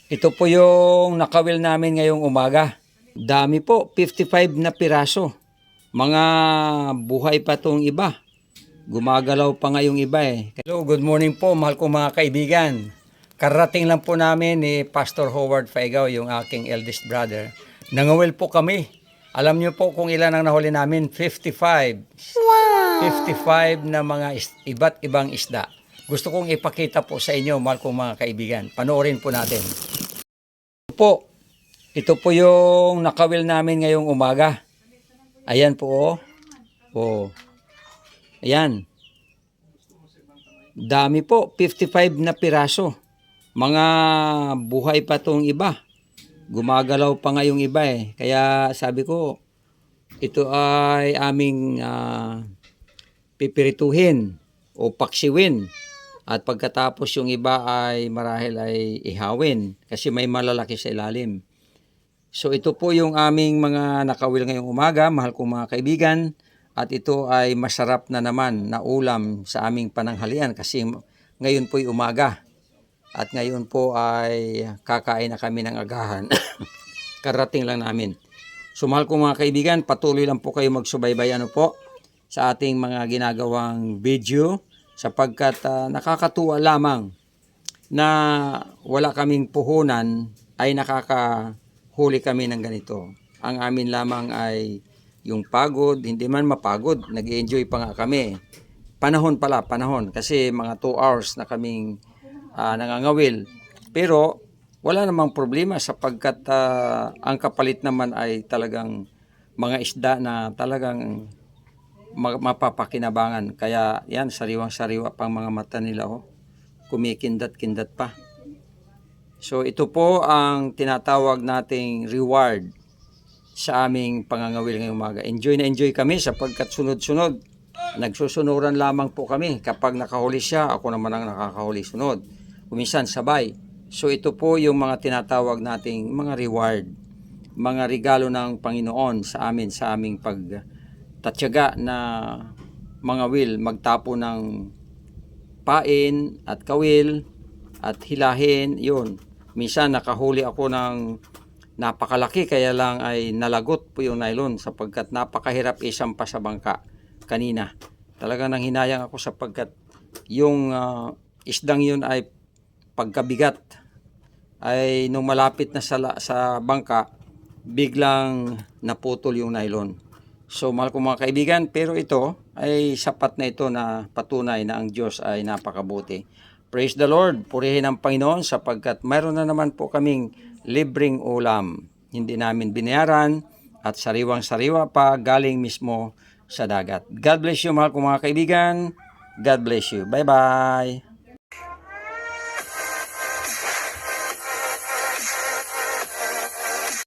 Ito po yung nakawil namin ngayong umaga. Dami po, 55 na piraso. Mga buhay pa tong iba. Gumagalaw pa ngayong iba eh. Hello, good morning po mahal kong mga kaibigan. Karating lang po namin ni Pastor Howard Faigao, yung aking eldest brother. Nangawil po kami. Alam niyo po kung ilan ang nahuli namin? 55. Wow! 55 na mga iba't ibang isda. Gusto kong ipakita po sa inyo, mahal kong mga kaibigan. Panoorin po natin. Ito po yung nakawil namin ngayong umaga. Ayan po oh. Oh. Ayan. Dami po, 55 na piraso. Mga buhay pa tong iba. Gumagalaw pa ngayong iba eh. Kaya sabi ko, ito ay aming pipirituhin o paksiwin. At pagkatapos yung iba ay marahil ay ihawin kasi may malalaki sa ilalim. So ito po yung aming mga nakawil ngayong umaga, mahal kong mga kaibigan. At ito ay masarap na naman na ulam sa aming pananghalian kasi ngayon po'y umaga. At ngayon po ay kakain na kami ng agahan. Karating lang namin. So mahal kong mga kaibigan, patuloy lang po kayo magsubaybay sa ating mga ginagawang video sapagkat nakakatuwa lamang na wala kaming puhunan ay nakakahuli kami ng ganito. Ang amin lamang ay yung pagod, hindi man mapagod, nag-enjoy pa nga kami. Panahon kasi mga 2 hours na kaming nangangawil. Pero wala namang problema sapagkat ang kapalit naman ay talagang mga isda na talagang mapapakinabangan. Kaya yan, sariwang-sariwa pang mga mata nila oh. Kumikindat-kindat pa. So ito po ang tinatawag nating reward sa aming pangangawil ngayong umaga. Enjoy na enjoy kami sapagkat sunod-sunod. Nagsusunuran lamang po kami. Kapag nakahuli siya, ako naman ang nakakahuli sunod. Kuminsan sabay. So ito po yung mga tinatawag nating mga reward. Mga regalo ng Panginoon sa amin, sa aming pagtatyaga na mga will, magtapo ng pain at kawil at hilahin, yun. Minsan nakahuli ako ng napakalaki kaya lang ay nalagot po yung nylon sapagkat napakahirap isampa sa bangka kanina. Talagang nanghinayang ako sapagkat yung isdang yun ay pagkabigat ay nung malapit na sa bangka biglang naputol yung nylon. So mahal kong mga kaibigan, pero ito ay sapat na ito na patunay na ang Diyos ay napakabuti. Praise the Lord, purihin ang Panginoon sapagkat mayroon na naman po kaming libreng ulam. Hindi namin binayaran at sariwang-sariwa pa galing mismo sa dagat. God bless you mahal kong mga kaibigan. God bless you. Bye-bye.